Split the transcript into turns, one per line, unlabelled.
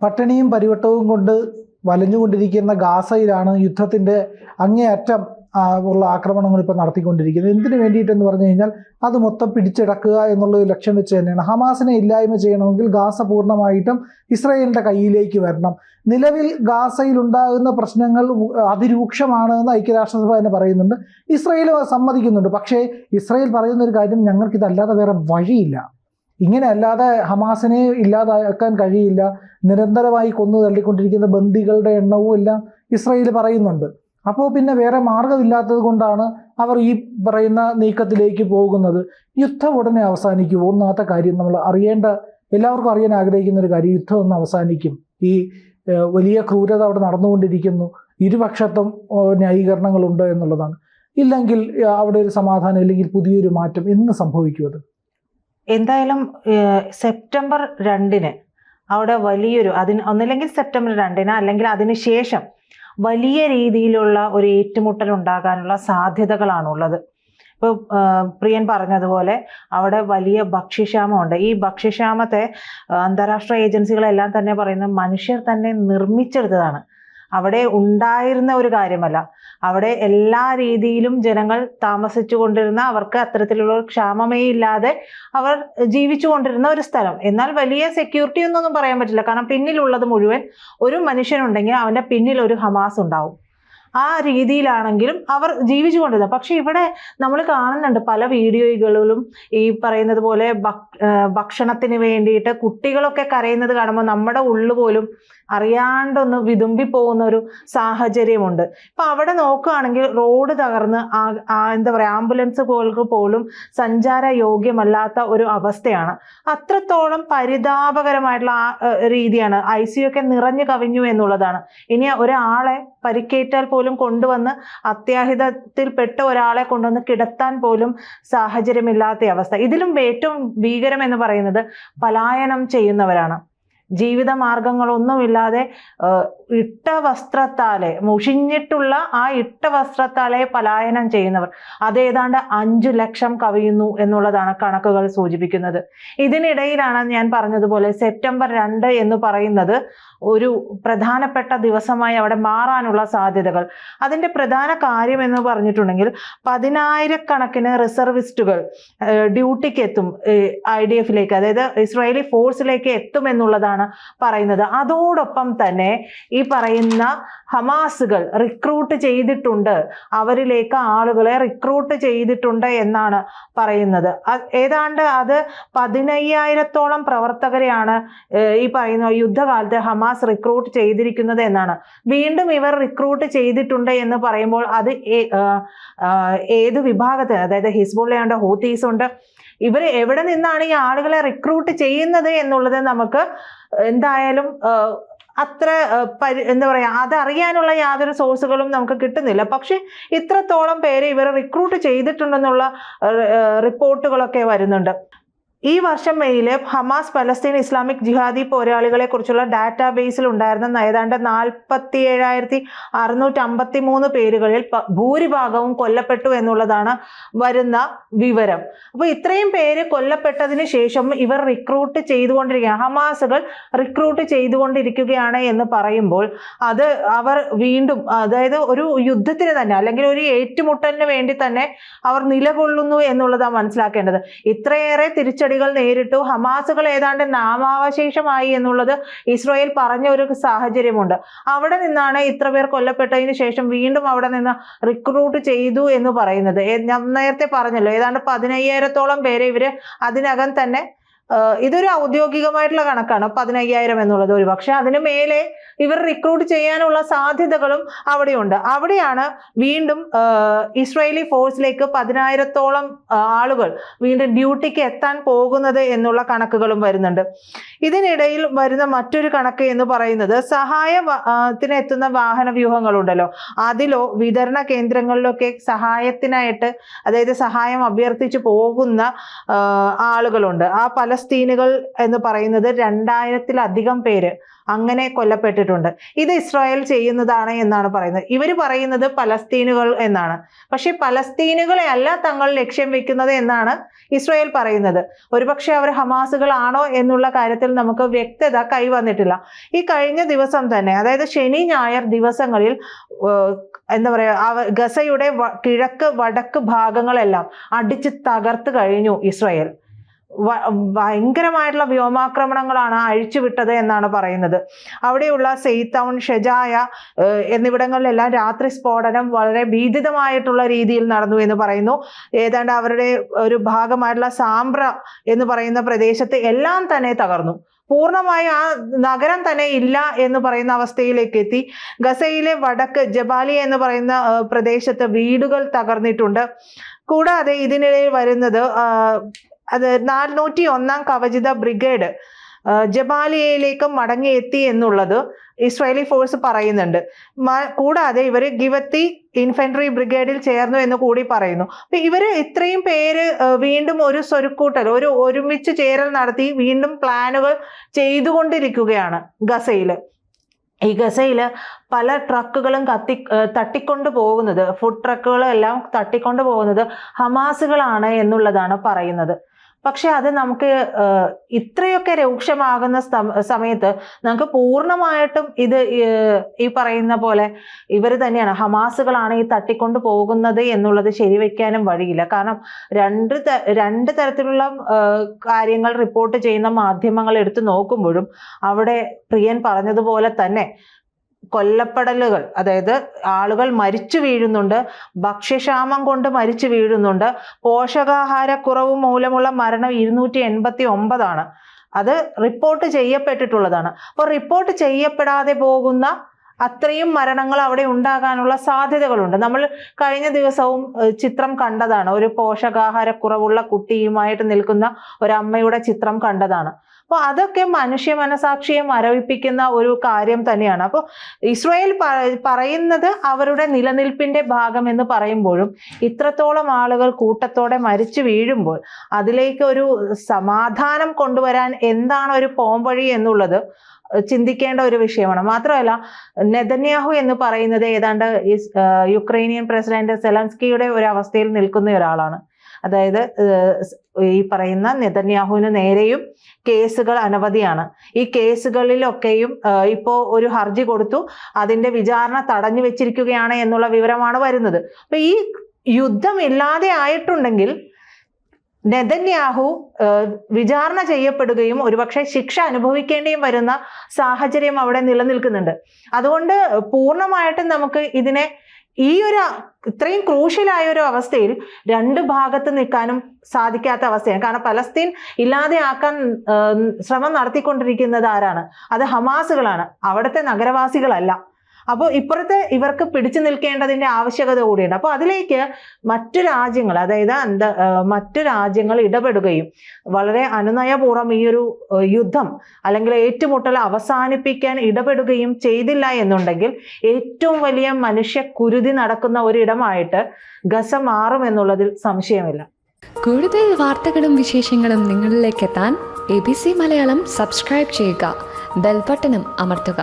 പട്ടിണിയും പരിവട്ടവും കൊണ്ട് വലഞ്ഞുകൊണ്ടിരിക്കുന്ന ഗാസയിലാണ് യുദ്ധത്തിൻ്റെ അങ്ങേയറ്റം ഉള്ള ആക്രമണങ്ങൾ ഇപ്പോൾ നടത്തിക്കൊണ്ടിരിക്കുന്നത്. എന്തിനു വേണ്ടിയിട്ടെന്ന് പറഞ്ഞു കഴിഞ്ഞാൽ അത് മൊത്തം പിടിച്ചടക്കുക എന്നുള്ള ഒരു ലക്ഷ്യം വെച്ച് തന്നെയാണ്. ഹമാസിനെ ഇല്ലായ്മ ചെയ്യണമെങ്കിൽ ഗാസ പൂർണ്ണമായിട്ടും ഇസ്രായേലിൻ്റെ കയ്യിലേക്ക് വരണം. നിലവിൽ ഗാസയിൽ ഉണ്ടാകുന്ന പ്രശ്നങ്ങൾ അതിരൂക്ഷമാണ് എന്ന് ഐക്യരാഷ്ട്രസഭ തന്നെ പറയുന്നുണ്ട്. ഇസ്രായേൽ സമ്മതിക്കുന്നുണ്ട്. പക്ഷേ ഇസ്രായേൽ പറയുന്ന ഒരു കാര്യം, ഞങ്ങൾക്കിതല്ലാതെ വേറെ വഴിയില്ല, ഇങ്ങനെ അല്ലാതെ ഹമാസിനെ ഇല്ലാതാക്കാൻ കഴിയില്ല, നിരന്തരമായി കൊന്നു തള്ളിക്കൊണ്ടിരിക്കുന്ന ബന്ദികളുടെ എണ്ണവും എല്ലാം ഇസ്രായേൽ പറയുന്നുണ്ട്. അപ്പോൾ പിന്നെ വേറെ മാർഗമില്ലാത്തത് കൊണ്ടാണ് അവർ ഈ പറയുന്ന നീക്കത്തിലേക്ക് പോകുന്നത്. യുദ്ധം ഉടനെ അവസാനിക്കുമോ? ഒന്നാമത്തെ കാര്യം നമ്മൾ എല്ലാവർക്കും അറിയാൻ ആഗ്രഹിക്കുന്ന ഒരു കാര്യം, യുദ്ധം ഒന്ന് അവസാനിക്കും. ഈ വലിയ ക്രൂരത അവിടെ നടന്നുകൊണ്ടിരിക്കുന്നു, ഇരുപക്ഷത്തും ന്യായീകരണങ്ങളുണ്ട് എന്നുള്ളതാണ്. ഇല്ലെങ്കിൽ അവിടെ ഒരു സമാധാനം, ഇല്ലെങ്കിൽ പുതിയൊരു മാറ്റം എന്ന് സംഭവിക്കും. അത്
എന്തായാലും സെപ്റ്റംബർ 2 അവിടെ വലിയൊരു ഒന്നില്ലെങ്കിൽ സെപ്റ്റംബർ 2 അല്ലെങ്കിൽ അതിനുശേഷം വലിയ രീതിയിലുള്ള ഒരു ഏറ്റുമുട്ടൽ ഉണ്ടാകാനുള്ള സാധ്യതകളാണുള്ളത്. ഇപ്പോൾ പ്രിയൻ പറഞ്ഞതുപോലെ അവിടെ വലിയ ഭക്ഷ്യക്ഷാമമുണ്ട്. ഈ ഭക്ഷ്യക്ഷാമത്തെ അന്താരാഷ്ട്ര ഏജൻസികളെല്ലാം തന്നെ പറയുന്നത് മനുഷ്യർ തന്നെ നിർമ്മിച്ചെടുത്തതാണ്. അവിടെ ഉണ്ടായിരുന്ന ഒരു കാര്യമല്ല. അവിടെ എല്ലാ രീതിയിലും ജനങ്ങൾ താമസിച്ചു കൊണ്ടിരുന്ന, അവർക്ക് അത്തരത്തിലുള്ള ഒരു ക്ഷാമമേ ഇല്ലാതെ അവർ ജീവിച്ചു കൊണ്ടിരുന്ന ഒരു സ്ഥലം. എന്നാൽ വലിയ സെക്യൂരിറ്റി ഒന്നും പറയാൻ പറ്റില്ല. കാരണം പിന്നിലുള്ളത് മുഴുവൻ ഒരു മനുഷ്യനുണ്ടെങ്കിൽ അവൻ്റെ പിന്നിൽ ഒരു ഹമാസ് ഉണ്ടാവും. ആ രീതിയിലാണെങ്കിലും അവർ ജീവിച്ചു കൊണ്ടിരുന്നത്. പക്ഷെ ഇവിടെ നമ്മൾ കാണുന്നുണ്ട് പല വീഡിയോകളിലും ഈ പറയുന്നത് പോലെ ഭക്ഷണത്തിന് വേണ്ടിയിട്ട് കുട്ടികളൊക്കെ കരയുന്നത് കാണുമ്പോൾ നമ്മുടെ ഉള്ളു പോലും അറിയാണ്ടൊന്ന് വിതുമ്പി പോകുന്ന ഒരു സാഹചര്യമുണ്ട്. ഇപ്പൊ അവിടെ നോക്കുകയാണെങ്കിൽ റോഡ് തകർന്ന് എന്താ പറയുക, ആംബുലൻസുകൾക്ക് പോലും സഞ്ചാര യോഗ്യമല്ലാത്ത ഒരു അവസ്ഥയാണ്. അത്രത്തോളം പരിതാപകരമായിട്ടുള്ള രീതിയാണ്. ICU ഒക്കെ നിറഞ്ഞു കവിഞ്ഞു എന്നുള്ളതാണ്. ഇനി ഒരാളെ പരിക്കേറ്റാൽ പോലും കൊണ്ടുവന്ന് അത്യാഹിതത്തിൽപ്പെട്ട ഒരാളെ കൊണ്ടുവന്ന് കിടത്താൻ പോലും സാഹചര്യമില്ലാത്ത അവസ്ഥ. ഇതിലും ഏറ്റവും ഭീകരം എന്ന് പറയുന്നത് പലായനം ചെയ്യുന്നവരാണ്. ജീവിത മാർഗങ്ങളൊന്നുമില്ലാതെ ഇട്ട വസ്ത്രത്താലെ, മുഷിഞ്ഞിട്ടുള്ള ആ ഇട്ട വസ്ത്രത്താലെ പലായനം ചെയ്യുന്നവർ അതേതാണ്ട് 5 ലക്ഷം കവിയുന്നു എന്നുള്ളതാണ് കണക്കുകൾ സൂചിപ്പിക്കുന്നത്. ഇതിനിടയിലാണ് ഞാൻ പറഞ്ഞതുപോലെ സെപ്റ്റംബർ 2 എന്ന് പറയുന്നത് ഒരു പ്രധാനപ്പെട്ട ദിവസമായി അവിടെ മാറാനുള്ള സാധ്യതകൾ. അതിൻ്റെ പ്രധാന കാര്യം എന്ന് പറഞ്ഞിട്ടുണ്ടെങ്കിൽ 10,000-കണക്കിന് റിസർവിസ്റ്റുകൾ ഡ്യൂട്ടിക്ക് എത്തും IDF-ലേക്ക്, അതായത് ഇസ്രായേലി ഫോഴ്സിലേക്ക് എത്തും എന്നുള്ളതാണ് പറയുന്നത്. അതോടൊപ്പം തന്നെ ഈ പറയുന്ന ഹമാസുകൾ റിക്രൂട്ട് ചെയ്തിട്ടുണ്ട്, അവരിലേക്ക് ആളുകളെ റിക്രൂട്ട് ചെയ്തിട്ടുണ്ട് എന്നാണ് പറയുന്നത്. ഏതാണ്ട് അത് 15,000-ഓളം പ്രവർത്തകരെയാണ് ഈ പറയുന്ന യുദ്ധകാലത്ത് ഹമാസ് റിക്രൂട്ട് ചെയ്തിരിക്കുന്നത് എന്നാണ്. വീണ്ടും ഇവർ റിക്രൂട്ട് ചെയ്തിട്ടുണ്ട് എന്ന് പറയുമ്പോൾ അത് ഏത് വിഭാഗത്തിന്, അതായത് ഹിസ്ബുള്ളയുണ്ട്, ഹൂത്തീസ് ഉണ്ട്, ഇവർ എവിടെ നിന്നാണ് ഈ ആളുകളെ റിക്രൂട്ട് ചെയ്യുന്നത് എന്നുള്ളത് നമുക്ക് എന്തായാലും അത്ര എന്താ പറയുക, അതറിയാനുള്ള യാതൊരു സോഴ്സുകളും നമുക്ക് കിട്ടുന്നില്ല. പക്ഷെ ഇത്രത്തോളം പേരെ ഇവർ റിക്രൂട്ട് ചെയ്തിട്ടുണ്ടെന്നുള്ള റിപ്പോർട്ടുകളൊക്കെ വരുന്നുണ്ട്. ഈ വർഷം മെയ്യിൽ ഹമാസ് പലസ്തീൻ ഇസ്ലാമിക് ജിഹാദി പോരാളികളെ കുറിച്ചുള്ള ഡാറ്റാബേസിൽ ഉണ്ടായിരുന്ന ഏതാണ്ട് 47,653 പേരുകളിൽ ഭൂരിഭാഗവും കൊല്ലപ്പെട്ടു എന്നുള്ളതാണ് വരുന്ന വിവരം. അപ്പോൾ ഇത്രയും പേര് കൊല്ലപ്പെട്ടതിന് ശേഷം ഇവർ റിക്രൂട്ട് ചെയ്തുകൊണ്ടിരിക്കുകയാണ്, ഹമാസുകൾ റിക്രൂട്ട് ചെയ്തുകൊണ്ടിരിക്കുകയാണ് എന്ന് പറയുമ്പോൾ അത് അവർ വീണ്ടും, അതായത് ഒരു യുദ്ധത്തിന് തന്നെ അല്ലെങ്കിൽ ഒരു ഏറ്റുമുട്ടലിന് വേണ്ടി തന്നെ അവർ നിലകൊള്ളുന്നു എന്നുള്ളതാണ് മനസ്സിലാക്കേണ്ടത്. ഇത്രയേറെ തിരിച്ചടികൾ നേരിട്ടു, ഹമാസുകൾ ഏതാണ്ട് നാമാവശേഷമായി എന്നുള്ളത് ഇസ്രായേൽ പറഞ്ഞ ഒരു സാഹചര്യമുണ്ട്. അവിടെ നിന്നാണ് ഇത്ര പേർ കൊല്ലപ്പെട്ടതിന് ശേഷം വീണ്ടും അവിടെ നിന്ന് റിക്രൂട്ട് ചെയ്തു എന്ന് പറയുന്നത്. ഞാൻ നേരത്തെ പറഞ്ഞല്ലോ, ഏതാണ്ട് 15,000-ഓളം പേരെ ഇവര് അതിനകം തന്നെ, ഇതൊരു ഔദ്യോഗികമായിട്ടുള്ള കണക്കാണ് 15,000 എന്നുള്ളത്. ഒരു പക്ഷെ അതിന് മേലെ ഇവർ റിക്രൂട്ട് ചെയ്യാനുള്ള സാധ്യതകളും അവിടെയുണ്ട്. അവിടെയാണ് വീണ്ടും ഇസ്രായേലി ഫോഴ്സിലേക്ക് 10,000-ഓളം ആളുകൾ വീണ്ടും ഡ്യൂട്ടിക്ക് എത്താൻ പോകുന്നത് എന്നുള്ള കണക്കുകളും വരുന്നുണ്ട്. ഇതിനിടയിൽ വരുന്ന മറ്റൊരു കണക്ക് എന്ന് പറയുന്നത് സഹായത്തിന് എത്തുന്ന വാഹന വ്യൂഹങ്ങളുണ്ടല്ലോ, അതിലോ വിതരണ കേന്ദ്രങ്ങളിലൊക്കെ സഹായത്തിനായിട്ട്, അതായത് സഹായം അഭ്യർത്ഥിച്ചു പോകുന്ന ആളുകളുണ്ട്. ആ പലസ്തീനുകൾ എന്ന് പറയുന്നത് 2000-ത്തിലധികം പേര് അങ്ങനെ കൊല്ലപ്പെട്ടിട്ടുണ്ട്. ഇത് ഇസ്രായേൽ ചെയ്യുന്നതാണ് എന്നാണ് പറയുന്നത്. ഇവർ പറയുന്നത് പലസ്തീനുകൾ എന്നാണ്. പക്ഷെ പലസ്തീനുകളെ അല്ല തങ്ങൾ ലക്ഷ്യം വെക്കുന്നത് എന്നാണ് ഇസ്രായേൽ പറയുന്നത്. ഒരുപക്ഷെ അവർ ഹമാസുകളാണോ എന്നുള്ള കാര്യത്തിൽ നമുക്ക് വ്യക്തത കൈവന്നിട്ടില്ല. ഈ കഴിഞ്ഞ ദിവസം തന്നെ, അതായത് ശനി ഞായർ ദിവസങ്ങളിൽ എന്താ പറയുക, ഗസയുടെ കിഴക്ക് വടക്ക് ഭാഗങ്ങളെല്ലാം അടിച്ച് തകർത്ത് കഴിഞ്ഞു ഇസ്രായേൽ. ഭയങ്കരമായിട്ടുള്ള വ്യോമാക്രമണങ്ങളാണ് അഴിച്ചുവിട്ടത് എന്നാണ് പറയുന്നത്. അവിടെയുള്ള സെയ്തൗൺ, ഷെജായ എന്നിവിടങ്ങളിലെല്ലാം രാത്രി സ്ഫോടനം വളരെ ഭീതിതമായിട്ടുള്ള രീതിയിൽ നടന്നു എന്ന് പറയുന്നു. ഏതാണ്ട് അവരുടെ ഒരു ഭാഗമായിട്ടുള്ള സാംബ്ര എന്ന് പറയുന്ന പ്രദേശത്ത് എല്ലാം തന്നെ തകർന്നു. പൂർണ്ണമായി ആ നഗരം തന്നെ ഇല്ല എന്ന് പറയുന്ന അവസ്ഥയിലേക്ക് എത്തി. ഗസയിലെ വടക്ക് ജബാലിയ എന്ന് പറയുന്ന പ്രദേശത്ത് വീടുകൾ തകർന്നിട്ടുണ്ട്. കൂടാതെ ഇതിനിടയിൽ വരുന്നത് അത് 401-ാം കവചിത ബ്രിഗേഡ് ജബാലിയയിലേക്ക് മടങ്ങിയെത്തി എന്നുള്ളത് ഇസ്രായേലി ഫോഴ്സ് പറയുന്നുണ്ട്. കൂടാതെ ഇവർ ഗിവത്തി ഇൻഫൻട്രി ബ്രിഗേഡിൽ ചേർന്നു എന്ന് കൂടി പറയുന്നു. അപ്പൊ ഇവര് ഇത്രയും പേര് വീണ്ടും ഒരു സ്വരുക്കൂട്ടൽ, ഒരു ഒരുമിച്ച് ചേരൽ നടത്തി വീണ്ടും പ്ലാനുകൾ ചെയ്തുകൊണ്ടിരിക്കുകയാണ് ഗസയില്. ഈ ഗസയില് പല ട്രക്കുകളും തട്ടിക്കൊണ്ടു പോകുന്നത്, ഫുഡ് ട്രക്കുകളും എല്ലാം തട്ടിക്കൊണ്ടു പോകുന്നത് ഹമാസുകളാണ് എന്നുള്ളതാണ് പറയുന്നത്. പക്ഷെ അത് നമുക്ക് ഇത്രയൊക്കെ രൂക്ഷമാകുന്ന സമയത്ത് നമുക്ക് പൂർണ്ണമായിട്ടും ഇത് ഈ പറയുന്ന പോലെ ഇവർ തന്നെയാണ്, ഹമാസുകളാണ് ഈ തട്ടിക്കൊണ്ടു പോകുന്നത് എന്നുള്ളത് ശരിവെക്കാനും വഴിയില്ല. കാരണം രണ്ട് തരത്തിലുള്ള കാര്യങ്ങൾ റിപ്പോർട്ട് ചെയ്യുന്ന മാധ്യമങ്ങൾ എടുത്തു നോക്കുമ്പോഴും അവിടെ പ്രിയൻ പറഞ്ഞതുപോലെ തന്നെ കൊല്ലപ്പെടലുകൾ, അതായത് ആളുകൾ മരിച്ചു വീഴുന്നുണ്ട്, ഭക്ഷ്യക്ഷാമം കൊണ്ട് മരിച്ചു വീഴുന്നുണ്ട്. പോഷകാഹാരക്കുറവ് മൂലമുള്ള മരണം 289 അത് റിപ്പോർട്ട് ചെയ്യപ്പെട്ടിട്ടുള്ളതാണ്. അപ്പോൾ റിപ്പോർട്ട് ചെയ്യപ്പെടാതെ പോകുന്ന അത്രയും മരണങ്ങൾ അവിടെ ഉണ്ടാകാനുള്ള സാധ്യതകളുണ്ട്. നമ്മൾ കഴിഞ്ഞ ദിവസവും ചിത്രം കണ്ടതാണ്. ഒരു പോഷകാഹാരക്കുറവുള്ള കുട്ടിയുമായിട്ട് നിൽക്കുന്ന ഒരമ്മയുടെ ചിത്രം കണ്ടതാണ്. അപ്പോൾ അതൊക്കെ മനുഷ്യ മനസാക്ഷിയെ മരവിപ്പിക്കുന്ന ഒരു കാര്യം തന്നെയാണ്. അപ്പോൾ ഇസ്രായേൽ പറയുന്നത് അവരുടെ നിലനിൽപ്പിന്റെ ഭാഗം എന്ന് പറയുമ്പോഴും ഇത്രത്തോളം ആളുകൾ കൂട്ടത്തോടെ മരിച്ചു വീഴുമ്പോൾ അതിലേക്ക് ഒരു സമാധാനം കൊണ്ടുവരാൻ എന്താണ് ഒരു പോംവഴി എന്നുള്ളത് ചിന്തിക്കേണ്ട ഒരു വിഷയമാണ്. മാത്രമല്ല, നെതന്യാഹു എന്ന് പറയുന്നത് ഏതാണ്ട് യുക്രൈനിയൻ പ്രസിഡന്റ് സെലൻസ്കിയുടെ ഒരു അവസ്ഥയിൽ നിൽക്കുന്ന ഒരാളാണ്. അതായത് ഈ പറയുന്ന നെതന്യാഹുവിന് നേരെയും കേസുകൾ അനവധിയാണ്. ഈ കേസുകളിലൊക്കെയും ഇപ്പോൾ ഒരു ഹർജി കൊടുത്തു, അതിന്റെ വിചാരണ തടഞ്ഞു വെച്ചിരിക്കുകയാണ് എന്നുള്ള വിവരമാണ് വരുന്നത്. അപ്പൊ ഈ യുദ്ധം ഇല്ലാതെ ആയിട്ടുണ്ടെങ്കിൽ നെതന്യാഹു വിചാരണ ചെയ്യപ്പെടുകയും ഒരുപക്ഷെ ശിക്ഷ അനുഭവിക്കേണ്ടിയും വരുന്ന സാഹചര്യം അവിടെ നിലനിൽക്കുന്നുണ്ട്. അതുകൊണ്ട് പൂർണ്ണമായിട്ടും നമുക്ക് ഇതിനെ ഈ ഒരു ഇത്രയും ക്രൂഷ്യലായ ഒരു അവസ്ഥയിൽ രണ്ട് ഭാഗത്ത് നിൽക്കാനും സാധിക്കാത്ത അവസ്ഥയാണ്. കാരണം പലസ്തീൻ ഇല്ലാതെയാക്കാൻ ശ്രമം നടത്തിക്കൊണ്ടിരിക്കുന്നത് ആരാണ്? അത് ഹമാസുകളാണ്, അവിടുത്തെ നഗരവാസികളല്ല. അപ്പോൾ ഇപ്പുറത്ത് ഇവർക്ക് പിടിച്ചു നിൽക്കേണ്ടതിന്റെ ആവശ്യകത കൂടിയുണ്ട്. അപ്പോൾ അതിലേക്ക് മറ്റു രാജ്യങ്ങൾ, അതായത് മറ്റു രാജ്യങ്ങൾ ഇടപെടുകയും വളരെ അനുനയപൂർവ്വം ഈ ഒരു യുദ്ധം അല്ലെങ്കിൽ ഏറ്റുമുട്ടൽ അവസാനിപ്പിക്കാൻ ഇടപെടുകയും ചെയ്തില്ല എന്നുണ്ടെങ്കിൽ ഏറ്റവും വലിയ മനുഷ്യ കുരുതി നടക്കുന്ന ഒരിടമായിട്ട് ഗസ മാറുമെന്നുള്ളതിൽ സംശയമില്ല.
കൂടുതൽ വാർത്തകളും വിശേഷങ്ങളും നിങ്ങളിലേക്ക് എത്താൻ ABC മലയാളം സബ്സ്ക്രൈബ് ചെയ്യുക, ബെൽ ബട്ടണും അമർത്തുക.